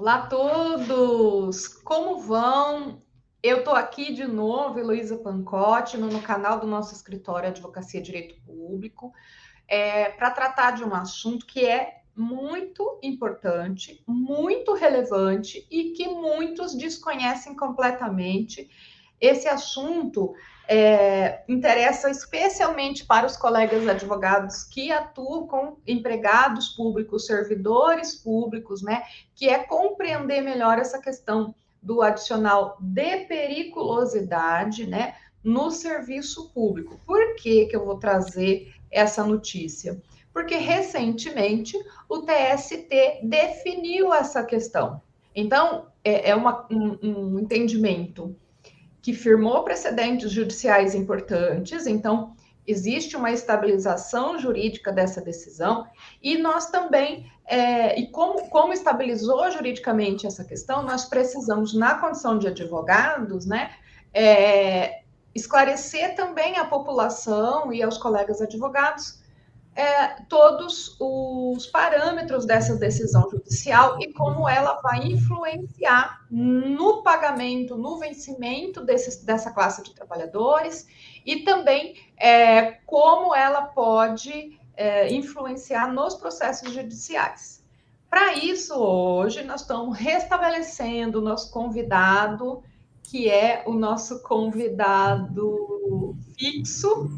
Olá a todos! Como vão? Eu estou aqui de novo, Heloísa Pancotti, no canal do nosso escritório Advocacia e Direito Público, para tratar de um assunto que é muito importante, muito relevante e que muitos desconhecem completamente. Esse assunto interessa especialmente para os colegas advogados que atuam com empregados públicos, servidores públicos, né? Que é compreender melhor essa questão do adicional de periculosidade, né? No serviço público. Por que eu vou trazer essa notícia? Porque recentemente o TST definiu essa questão. Então, um entendimento que firmou precedentes judiciais importantes, então existe uma estabilização jurídica dessa decisão, e nós também, como estabilizou juridicamente essa questão, nós precisamos, na condição de advogados, né, esclarecer também à população e aos colegas advogados todos os parâmetros dessa decisão judicial e como ela vai influenciar no pagamento, no vencimento dessa classe de trabalhadores e também como ela pode influenciar nos processos judiciais. Para isso, hoje, nós estamos restabelecendo o nosso convidado, que é o nosso convidado fixo,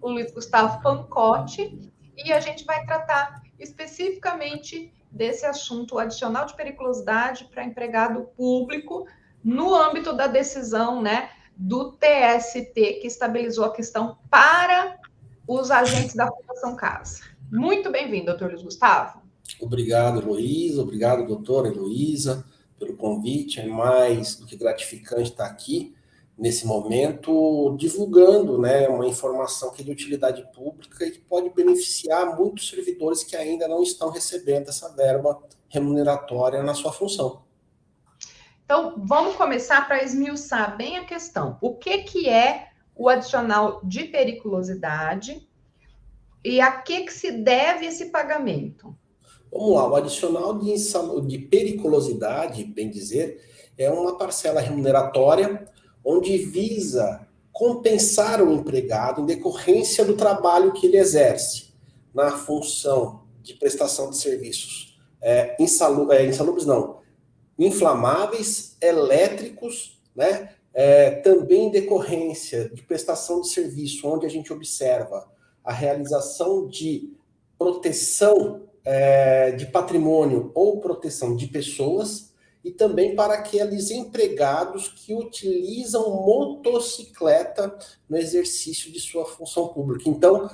o Luiz Gustavo Pancotti, e a gente vai tratar especificamente desse assunto, o adicional de periculosidade para empregado público, no âmbito da decisão, né, do TST, que estabilizou a questão para os agentes da Fundação Casa. Muito bem-vindo, doutor Luiz Gustavo. Obrigado, Heloísa. Obrigado, doutora Heloísa, pelo convite. É mais do que gratificante estar aqui nesse momento, divulgando, né, uma informação que é de utilidade pública e que pode beneficiar muitos servidores que ainda não estão recebendo essa verba remuneratória na sua função. Então, vamos começar para esmiuçar bem a questão. O que é o adicional de periculosidade e a que se deve esse pagamento? Vamos lá, o adicional de periculosidade, bem dizer, é uma parcela remuneratória onde visa compensar o empregado em decorrência do trabalho que ele exerce na função de prestação de serviços insalubres não, inflamáveis, elétricos, né? Também em decorrência de prestação de serviço, onde a gente observa a realização de proteção de patrimônio ou proteção de pessoas, e também para aqueles empregados que utilizam motocicleta no exercício de sua função pública. Então,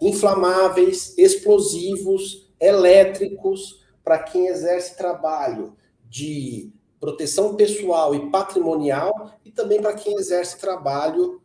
inflamáveis, explosivos, elétricos, para quem exerce trabalho de proteção pessoal e patrimonial, e também para quem exerce trabalho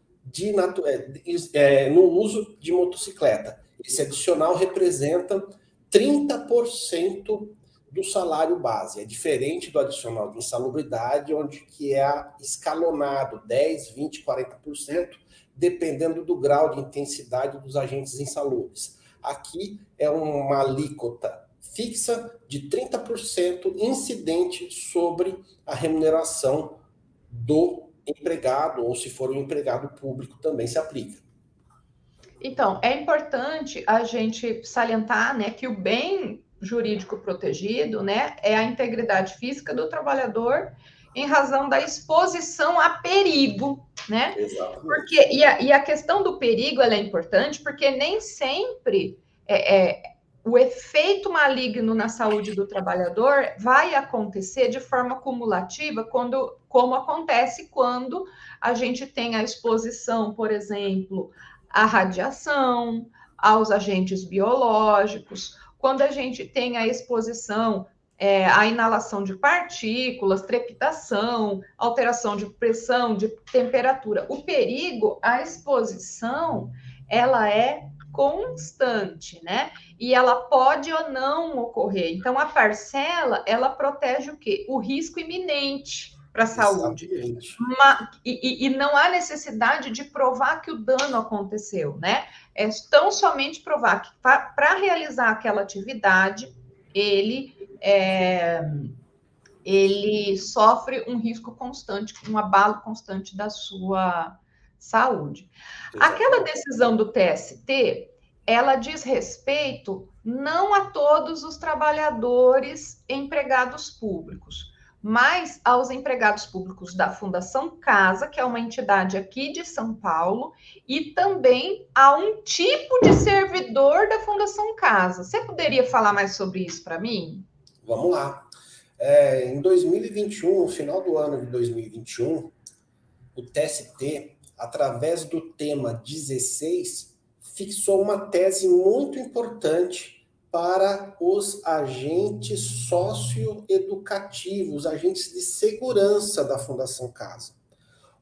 no uso de motocicleta. Esse adicional representa 30% do salário base. É diferente do adicional de insalubridade, onde que é escalonado 10%, 20%, 40%, dependendo do grau de intensidade dos agentes insalubres. Aqui é uma alíquota fixa de 30% incidente sobre a remuneração do empregado, ou se for um empregado público também se aplica. Então, é importante a gente salientar, né, que o bem jurídico protegido, né, é a integridade física do trabalhador em razão da exposição a perigo, né? Exatamente. Porque, e a questão do perigo ela é importante porque nem sempre o efeito maligno na saúde do trabalhador vai acontecer de forma cumulativa como acontece quando a gente tem a exposição, por exemplo, à radiação, aos agentes biológicos, quando a gente tem a exposição à inalação de partículas, trepidação, alteração de pressão, de temperatura. O perigo, a exposição, ela é constante, né? E ela pode ou não ocorrer. Então, a parcela, ela protege o quê? O risco imenente para a saúde. E não há necessidade de provar que o dano aconteceu, né? É tão somente provar que para realizar aquela atividade, ele ele sofre um risco constante, um abalo constante da sua saúde. Exato. Aquela decisão do TST, ela diz respeito não a todos os trabalhadores empregados públicos, mas aos empregados públicos da Fundação Casa, que é uma entidade aqui de São Paulo, e também a um tipo de servidor da Fundação Casa. Você poderia falar mais sobre isso para mim? Vamos lá. Em 2021, no final do ano de 2021, o TST, através do tema 16, fixou uma tese muito importante para os agentes socioeducativos, agentes de segurança da Fundação Casa,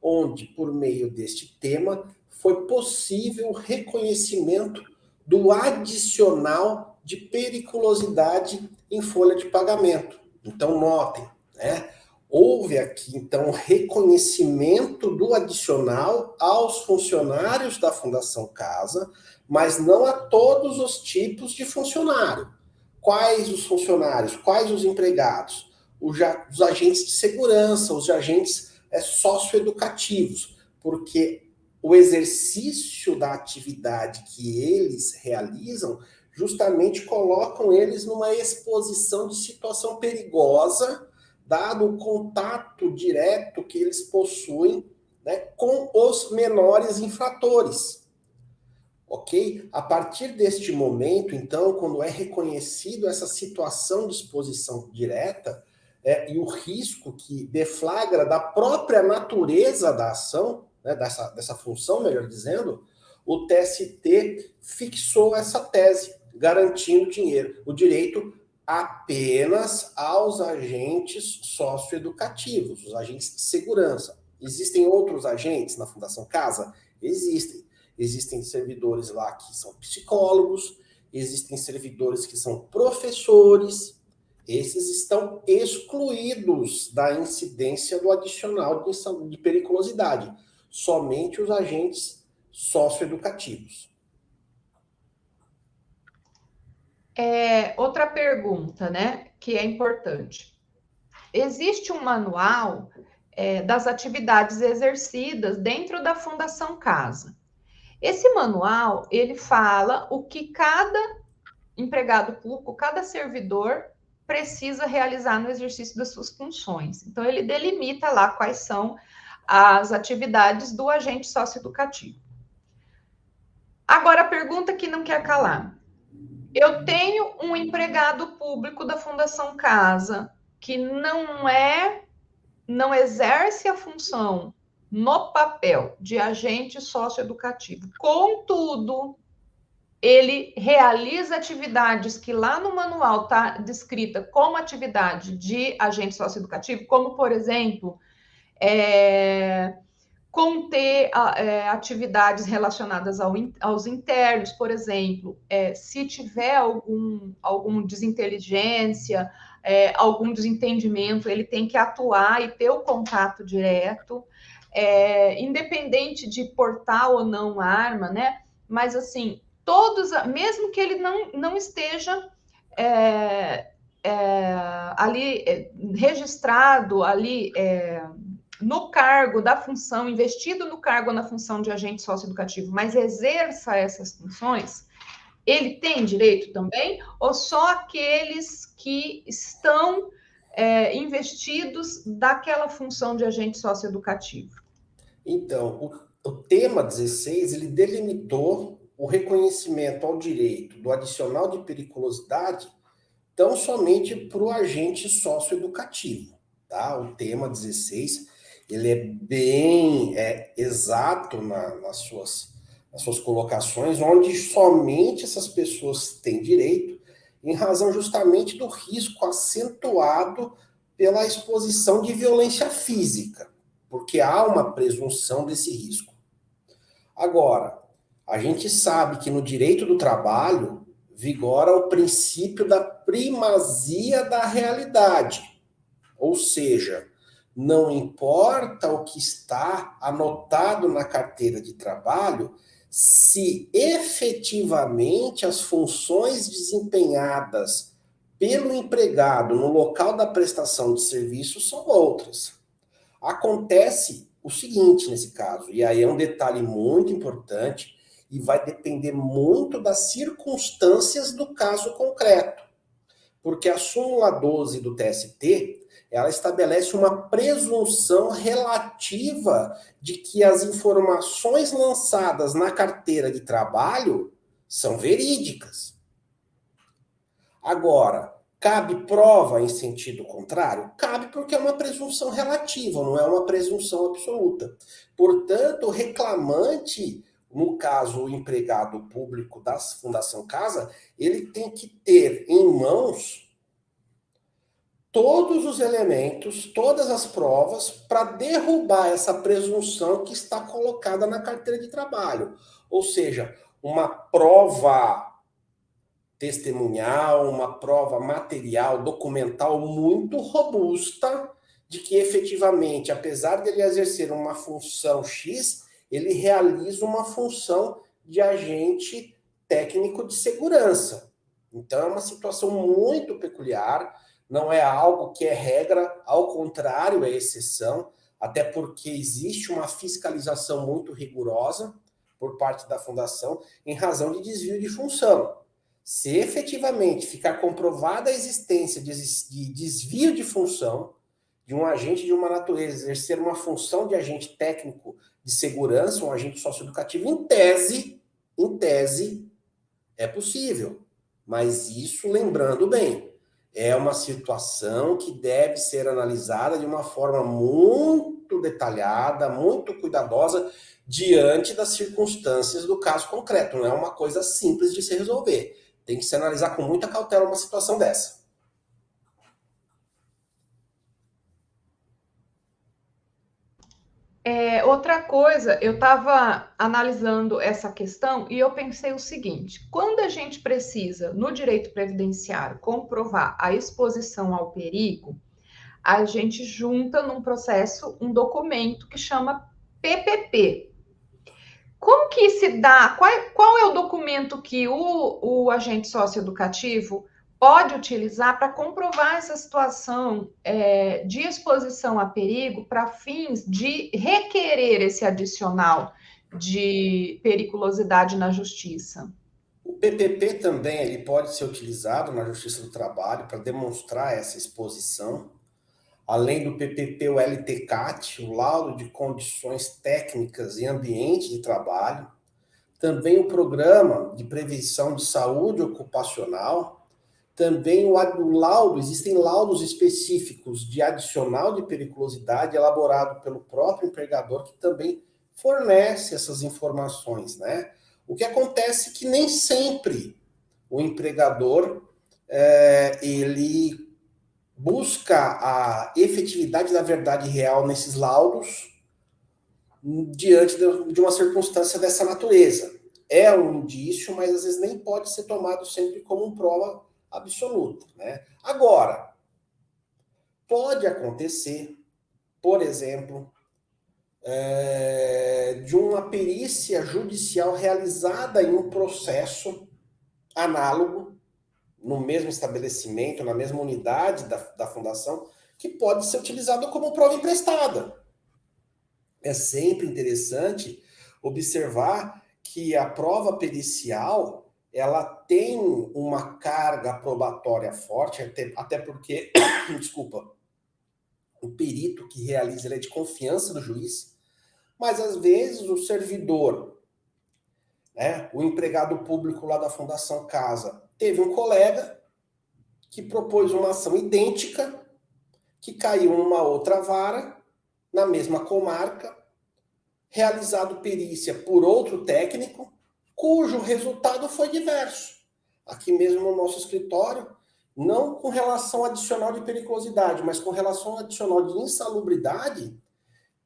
onde, por meio deste tema, foi possível o reconhecimento do adicional de periculosidade em folha de pagamento. Então, notem, né? Houve aqui, então, reconhecimento do adicional aos funcionários da Fundação Casa, mas não a todos os tipos de funcionário. Quais os funcionários? Quais os empregados? Os agentes de segurança, os agentes socioeducativos, porque o exercício da atividade que eles realizam justamente colocam eles numa exposição de situação perigosa, dado o contato direto que eles possuem, né, com os menores infratores. Ok? A partir deste momento, então, quando é reconhecido essa situação de exposição direta, e o risco que deflagra da própria natureza da ação, né, dessa função, melhor dizendo, o TST fixou essa tese, garantindo o direito apenas aos agentes socioeducativos, os agentes de segurança. Existem outros agentes na Fundação Casa? Existem. Existem servidores lá que são psicólogos, existem servidores que são professores. Esses estão excluídos da incidência do adicional de periculosidade. Somente os agentes socioeducativos. Outra pergunta, né, que é importante. Existe um manual das atividades exercidas dentro da Fundação Casa. Esse manual, ele fala o que cada empregado público, cada servidor precisa realizar no exercício das suas funções. Então, ele delimita lá quais são as atividades do agente socioeducativo. Agora, a pergunta que não quer calar. Eu tenho um empregado público da Fundação Casa que não exerce a função no papel de agente socioeducativo. Contudo, ele realiza atividades que lá no manual está descrita como atividade de agente socioeducativo, como, por exemplo, conter atividades relacionadas aos internos, por exemplo, se tiver algum desinteligência, algum desentendimento, ele tem que atuar e ter o contato direto, independente de portar ou não arma, né? Mas assim, todos, mesmo que ele não esteja ali registrado ali no cargo da função, investido no cargo na função de agente socioeducativo, mas exerça essas funções, ele tem direito também? Ou só aqueles que estão investidos daquela função de agente socioeducativo? Então, o tema 16, ele delimitou o reconhecimento ao direito do adicional de periculosidade tão somente para o agente socioeducativo, tá? O tema 16, ele é bem exato nas suas colocações, onde somente essas pessoas têm direito, em razão justamente do risco acentuado pela exposição de violência física, porque há uma presunção desse risco. Agora, a gente sabe que no direito do trabalho vigora o princípio da primazia da realidade, ou seja, não importa o que está anotado na carteira de trabalho, se efetivamente as funções desempenhadas pelo empregado no local da prestação de serviço são outras. Acontece o seguinte nesse caso, e aí é um detalhe muito importante e vai depender muito das circunstâncias do caso concreto. Porque a súmula 12 do TST, ela estabelece uma presunção relativa de que as informações lançadas na carteira de trabalho são verídicas. Agora, cabe prova em sentido contrário? Cabe porque é uma presunção relativa, não é uma presunção absoluta. Portanto, o reclamante, no caso o empregado público da Fundação Casa, ele tem que ter em mãos todos os elementos, todas as provas para derrubar essa presunção que está colocada na carteira de trabalho. Ou seja, uma prova testemunhal, uma prova material, documental muito robusta de que efetivamente, apesar de ele exercer uma função X, ele realiza uma função de agente técnico de segurança. Então é uma situação muito peculiar, não é algo que é regra, ao contrário, é exceção, até porque existe uma fiscalização muito rigorosa por parte da fundação em razão de desvio de função. Se efetivamente ficar comprovada a existência de desvio de função de um agente de uma natureza exercer uma função de agente técnico de segurança, um agente socioeducativo, em tese, é possível. Mas isso, lembrando bem, é uma situação que deve ser analisada de uma forma muito detalhada, muito cuidadosa, diante das circunstâncias do caso concreto. Não é uma coisa simples de se resolver. Tem que se analisar com muita cautela uma situação dessa. Outra coisa, eu estava analisando essa questão e eu pensei o seguinte: quando a gente precisa, no direito previdenciário, comprovar a exposição ao perigo, a gente junta num processo um documento que chama PPP. Como que se dá? Qual é o documento que o agente socioeducativo pode utilizar para comprovar essa situação de exposição a perigo para fins de requerer esse adicional de periculosidade na justiça? O PPP também ele pode ser utilizado na Justiça do Trabalho para demonstrar essa exposição. Além do PPP, o LTCAT, o laudo de condições técnicas e ambiente de trabalho. Também o programa de prevenção de saúde ocupacional. Também o laudo, existem laudos específicos de adicional de periculosidade elaborado pelo próprio empregador que também fornece essas informações, né? O que acontece é que nem sempre o empregador ele busca a efetividade da verdade real nesses laudos diante de uma circunstância dessa natureza. É um indício, mas às vezes nem pode ser tomado sempre como prova absoluta, né? Agora, pode acontecer, por exemplo, de uma perícia judicial realizada em um processo análogo, no mesmo estabelecimento, na mesma unidade da fundação, que pode ser utilizado como prova emprestada. É sempre interessante observar que a prova pericial ela tem uma carga probatória forte, até porque, desculpa, o perito que realiza ele é de confiança do juiz, mas às vezes o servidor, né, o empregado público lá da Fundação Casa, teve um colega que propôs uma ação idêntica, que caiu numa outra vara, na mesma comarca, realizado perícia por outro técnico, cujo resultado foi diverso. Aqui mesmo no nosso escritório, não com relação adicional de periculosidade, mas com relação adicional de insalubridade,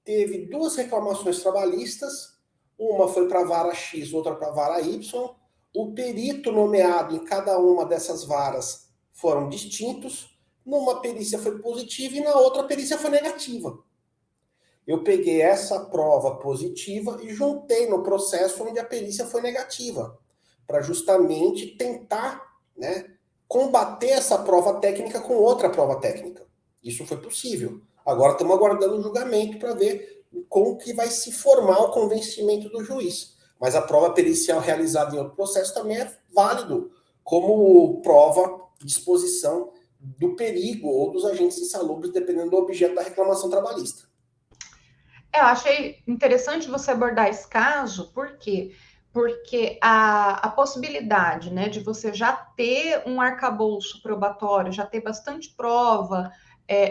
teve duas reclamações trabalhistas, uma foi para a vara X, outra para a vara Y. O perito nomeado em cada uma dessas varas foram distintos. Numa perícia foi positiva e na outra a perícia foi negativa. Eu peguei essa prova positiva e juntei no processo onde a perícia foi negativa, para justamente tentar, né, combater essa prova técnica com outra prova técnica. Isso foi possível. Agora estamos aguardando o julgamento para ver como que vai se formar o convencimento do juiz. Mas a prova pericial realizada em outro processo também é válido como prova de exposição do perigo ou dos agentes insalubres, dependendo do objeto da reclamação trabalhista. Eu achei interessante você abordar esse caso, por quê? Porque a possibilidade, né, de você já ter um arcabouço probatório, já ter bastante prova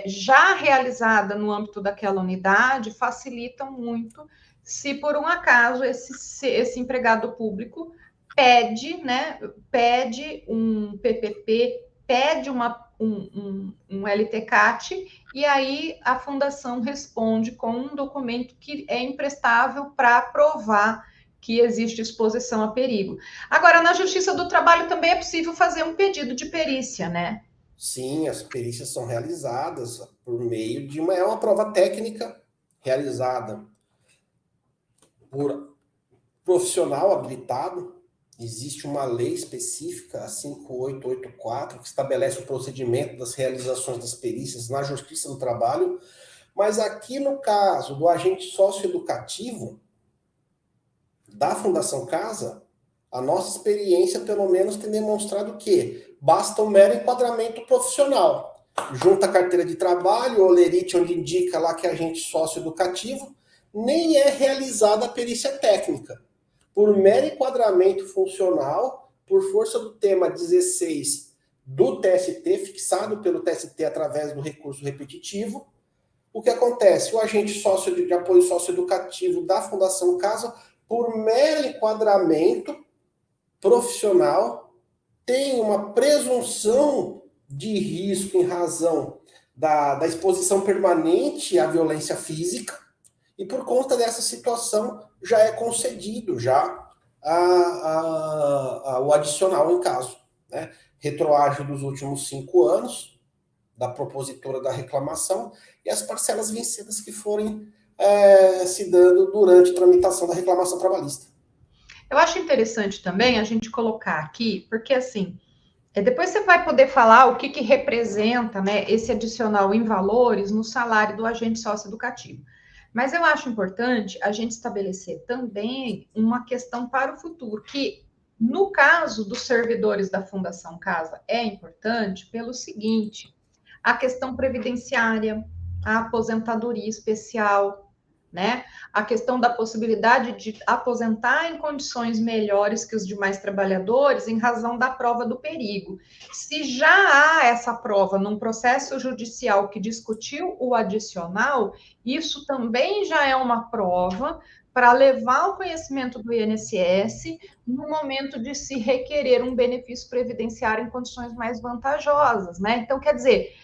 já realizada no âmbito daquela unidade, facilita muito se por um acaso esse empregado público pede, né, pede um PPP, pede um LTCAT, e aí a fundação responde com um documento que é imprestável para provar que existe exposição a perigo. Agora, na Justiça do Trabalho também é possível fazer um pedido de perícia, né? Sim, as perícias são realizadas por meio de uma prova técnica realizada por profissional habilitado. Existe uma lei específica, a 5884, que estabelece o procedimento das realizações das perícias na Justiça do Trabalho, mas aqui no caso do agente socioeducativo da Fundação Casa, a nossa experiência, pelo menos, tem demonstrado que basta um mero enquadramento profissional. Junta a carteira de trabalho, o olerite onde indica lá que é agente socioeducativo, nem é realizada a perícia técnica. Por mero enquadramento funcional, por força do tema 16 do TST, fixado pelo TST através do recurso repetitivo, o que acontece? O agente de apoio socioeducativo da Fundação Casa, por mero enquadramento profissional, tem uma presunção de risco em razão da exposição permanente à violência física, e por conta dessa situação já é concedido já o adicional em caso, né? Retroágio dos últimos 5 anos da propositora da reclamação e as parcelas vencidas que forem se dando durante a tramitação da reclamação trabalhista. Eu acho interessante também a gente colocar aqui, porque assim, depois você vai poder falar o que representa, né, esse adicional em valores no salário do agente socioeducativo. Mas eu acho importante a gente estabelecer também uma questão para o futuro, que no caso dos servidores da Fundação Casa é importante pelo seguinte: a questão previdenciária, a aposentadoria especial, né? A questão da possibilidade de aposentar em condições melhores que os demais trabalhadores em razão da prova do perigo. Se já há essa prova num processo judicial que discutiu o adicional, isso também já é uma prova para levar ao conhecimento do INSS no momento de se requerer um benefício previdenciário em condições mais vantajosas, né? Então, quer dizer,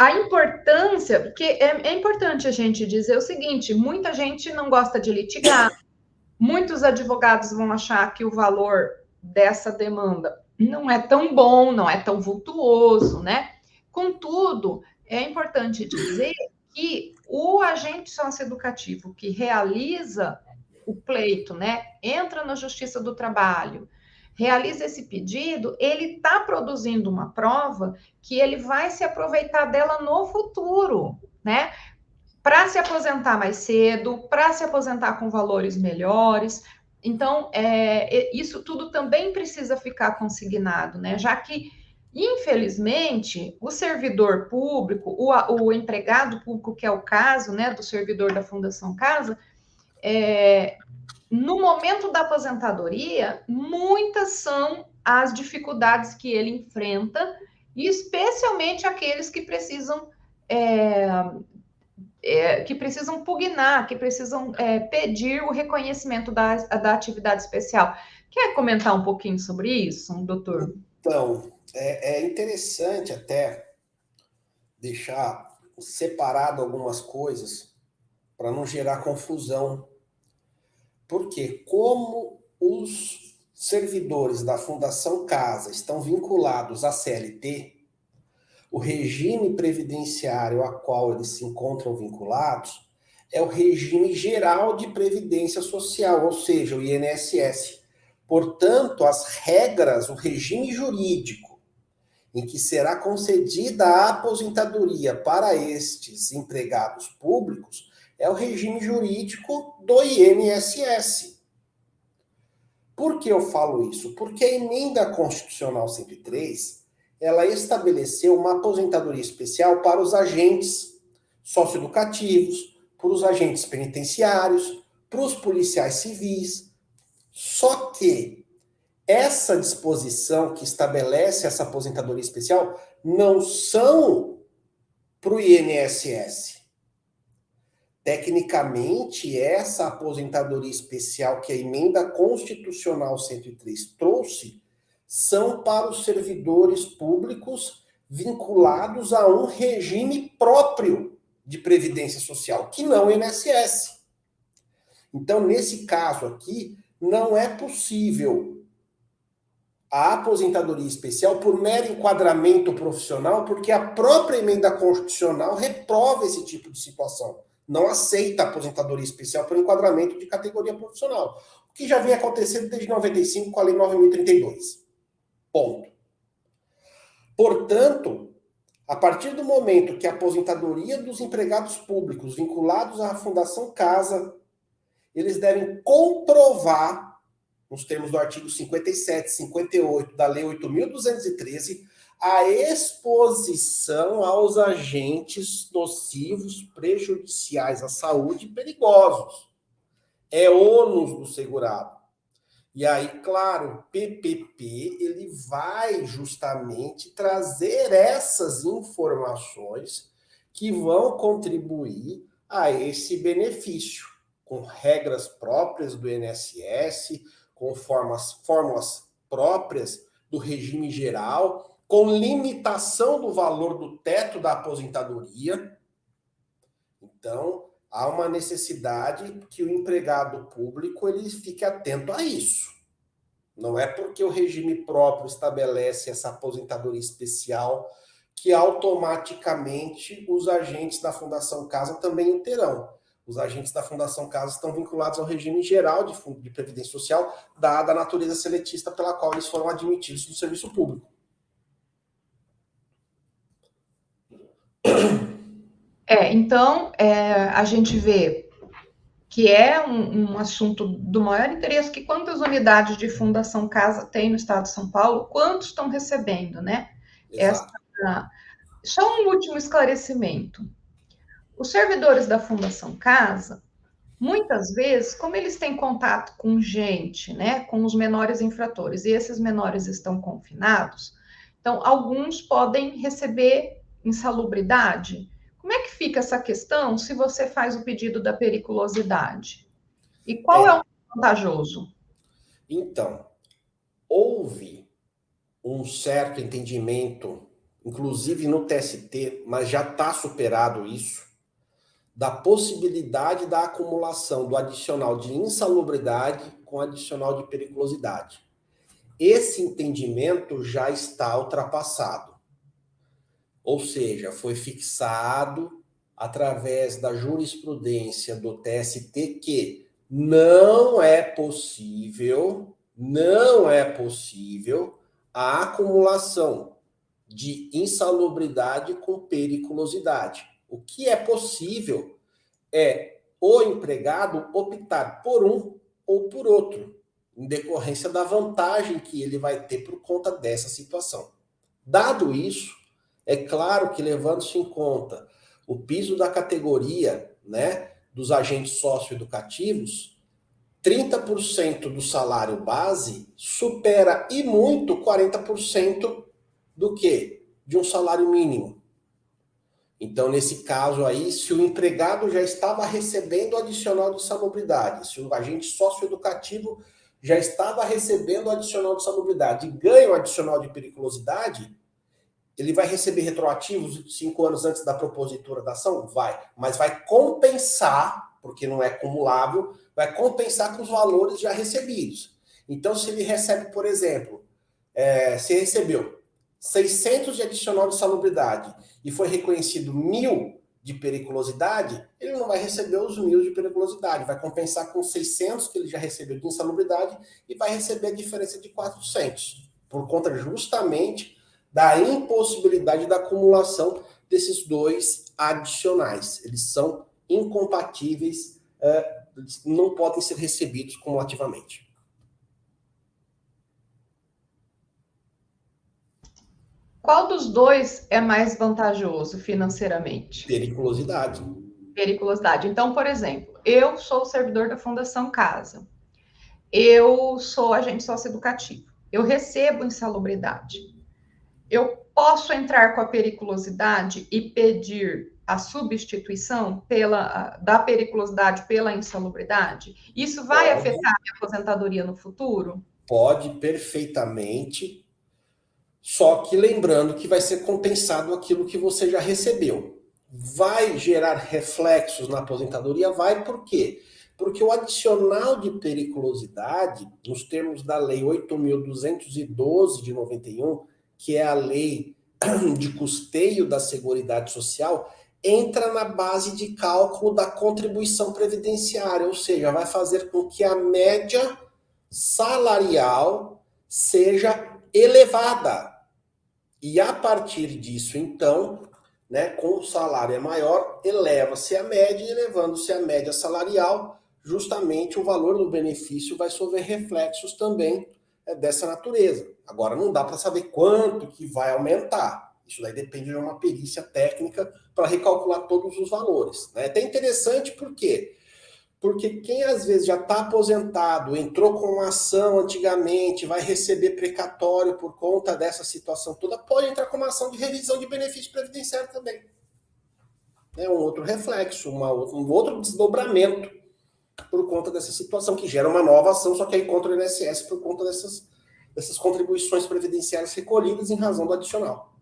a importância, porque é importante a gente dizer o seguinte: muita gente não gosta de litigar, muitos advogados vão achar que o valor dessa demanda não é tão bom, não é tão vultuoso, né? Contudo, é importante dizer que o agente socioeducativo que realiza o pleito, né, entra na Justiça do Trabalho, realiza esse pedido, ele está produzindo uma prova que ele vai se aproveitar dela no futuro, né? Para se aposentar mais cedo, para se aposentar com valores melhores. Então, isso tudo também precisa ficar consignado, né? Já que, infelizmente, o servidor público, o empregado público, que é o caso, né, do servidor da Fundação Casa, no momento da aposentadoria, muitas são as dificuldades que ele enfrenta, e especialmente aqueles que precisam pugnar, que precisam pedir o reconhecimento da atividade especial. Quer comentar um pouquinho sobre isso, doutor? Então, é interessante até deixar separado algumas coisas para não gerar confusão. Porque como os servidores da Fundação Casa estão vinculados à CLT, o regime previdenciário a qual eles se encontram vinculados é o regime geral de previdência social, ou seja, o INSS. Portanto, as regras, o regime jurídico em que será concedida a aposentadoria para estes empregados públicos é o regime jurídico do INSS. Por que eu falo isso? Porque a emenda constitucional 103, ela estabeleceu uma aposentadoria especial para os agentes socioeducativos, para os agentes penitenciários, para os policiais civis. Só que essa disposição que estabelece essa aposentadoria especial não são para o INSS. Tecnicamente, essa aposentadoria especial que a emenda constitucional 103 trouxe são para os servidores públicos vinculados a um regime próprio de previdência social, que não o INSS. Então, nesse caso aqui, não é possível a aposentadoria especial por mero enquadramento profissional, porque a própria emenda constitucional reprova esse tipo de situação. Não aceita a aposentadoria especial por enquadramento de categoria profissional. O que já vem acontecendo desde 95 com a Lei 9.032. Ponto. Portanto, a partir do momento que a aposentadoria dos empregados públicos vinculados à Fundação Casa, eles devem comprovar, nos termos do artigo 57, 58 da Lei 8.213, a exposição aos agentes nocivos, prejudiciais à saúde e perigosos. É ônus do segurado. E aí, claro, o PPP, ele vai justamente trazer essas informações que vão contribuir a esse benefício, com regras próprias do INSS, com fórmulas próprias do regime geral, com limitação do valor do teto da aposentadoria. Então, há uma necessidade que o empregado público ele fique atento a isso. Não é porque o regime próprio estabelece essa aposentadoria especial que automaticamente os agentes da Fundação Casa também o terão. Os agentes da Fundação Casa estão vinculados ao regime geral de fundo de previdência social, dada a natureza seletista pela qual eles foram admitidos no serviço público. Então, a gente vê que é um assunto do maior interesse, que quantas unidades de Fundação Casa tem no estado de São Paulo, quantos estão recebendo, né? Só um último esclarecimento. Os servidores da Fundação Casa, muitas vezes, como eles têm contato com gente, né, com os menores infratores, e esses menores estão confinados, então, alguns podem receber insalubridade. Como é que fica essa questão se você faz o pedido da periculosidade? E qual é o vantajoso? Então, houve um certo entendimento, inclusive no TST, mas já está superado isso, da possibilidade da acumulação do adicional de insalubridade com adicional de periculosidade. Esse entendimento já está ultrapassado. Ou seja, foi fixado através da jurisprudência do TST que não é possível a acumulação de insalubridade com periculosidade. O que é possível é o empregado optar por um ou por outro, em decorrência da vantagem que ele vai ter por conta dessa situação. Dado isso, é claro que levando-se em conta o piso da categoria, né, dos agentes socioeducativos, 30% do salário base supera e muito 40% do quê? De um salário mínimo. Então, nesse caso aí, se o empregado já estava recebendo adicional de salubridade, se o agente socioeducativo já estava recebendo adicional de salubridade e ganha o adicional de periculosidade, ele vai receber retroativos 5 anos antes da propositura da ação? Vai. Mas vai compensar, porque não é acumulável, vai compensar com os valores já recebidos. Então, se ele recebe, por exemplo, se recebeu 600 de adicional de salubridade e foi reconhecido 1.000 de periculosidade, ele não vai receber os 1.000 de periculosidade, vai compensar com 600 que ele já recebeu de insalubridade e vai receber a diferença de 400, por conta justamente da impossibilidade da acumulação desses dois adicionais. Eles são incompatíveis, não podem ser recebidos cumulativamente. Qual dos dois é mais vantajoso financeiramente? Periculosidade. Periculosidade. Então, por exemplo, eu sou servidor da Fundação Casa. Eu sou agente socioeducativo. Eu recebo insalubridade. Eu posso entrar com a periculosidade e pedir a substituição da periculosidade pela insalubridade? Isso vai afetar a minha aposentadoria no futuro? Pode, perfeitamente. Só que lembrando que vai ser compensado aquilo que você já recebeu. Vai gerar reflexos na aposentadoria? Vai, por quê? Porque o adicional de periculosidade, nos termos da Lei 8.212 de 91, que é a lei de custeio da Seguridade Social, entra na base de cálculo da contribuição previdenciária, ou seja, vai fazer com que a média salarial seja elevada. E a partir disso, então, né, com o salário é maior, eleva-se a média, e elevando-se a média salarial, justamente o valor do benefício vai sofrer reflexos também dessa natureza. Agora, não dá para saber quanto que vai aumentar. Isso daí depende de uma perícia técnica para recalcular todos os valores. É até interessante por quê? Porque quem às vezes já está aposentado, entrou com uma ação antigamente, vai receber precatório por conta dessa situação toda, pode entrar com uma ação de revisão de benefício previdenciário também. É um outro reflexo, um outro desdobramento por conta dessa situação, que gera uma nova ação, só que aí contra o INSS por conta dessas contribuições previdenciárias recolhidas em razão do adicional.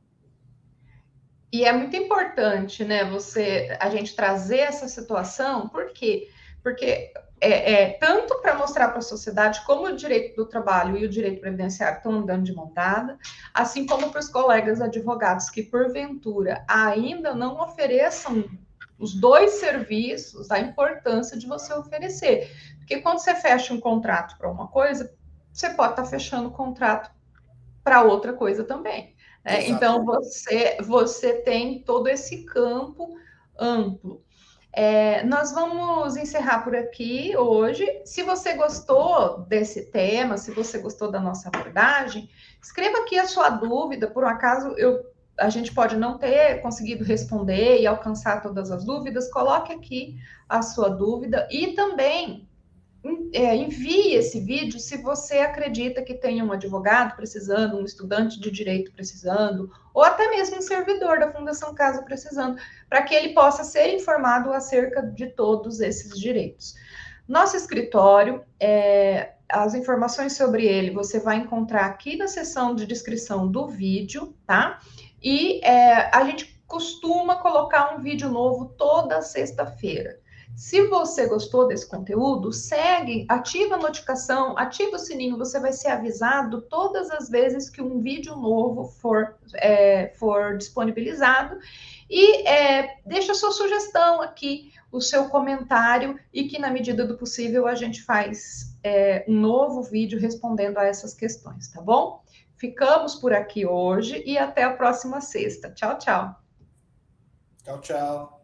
E é muito importante, né, a gente trazer essa situação, por quê? Porque tanto para mostrar para a sociedade como o direito do trabalho e o direito previdenciário estão andando de mão dada, assim como para os colegas advogados que, porventura, ainda não ofereçam os dois serviços, a importância de você oferecer. Porque quando você fecha um contrato para uma coisa, você pode estar fechando o contrato para outra coisa também. Né? Então, você tem todo esse campo amplo. Nós vamos encerrar por aqui hoje. Se você gostou desse tema, se você gostou da nossa abordagem, escreva aqui a sua dúvida. Por um acaso, a gente pode não ter conseguido responder e alcançar todas as dúvidas. Coloque aqui a sua dúvida e também envie esse vídeo se você acredita que tem um advogado precisando, um estudante de direito precisando, ou até mesmo um servidor da Fundação Casa precisando, para que ele possa ser informado acerca de todos esses direitos. Nosso escritório, as informações sobre ele você vai encontrar aqui na seção de descrição do vídeo, tá? E a gente costuma colocar um vídeo novo toda sexta-feira. Se você gostou desse conteúdo, segue, ativa a notificação, ativa o sininho, você vai ser avisado todas as vezes que um vídeo novo for disponibilizado. E deixa a sua sugestão aqui, o seu comentário, e que na medida do possível a gente faz um novo vídeo respondendo a essas questões, tá bom? Ficamos por aqui hoje e até a próxima sexta. Tchau, tchau. Tchau, tchau.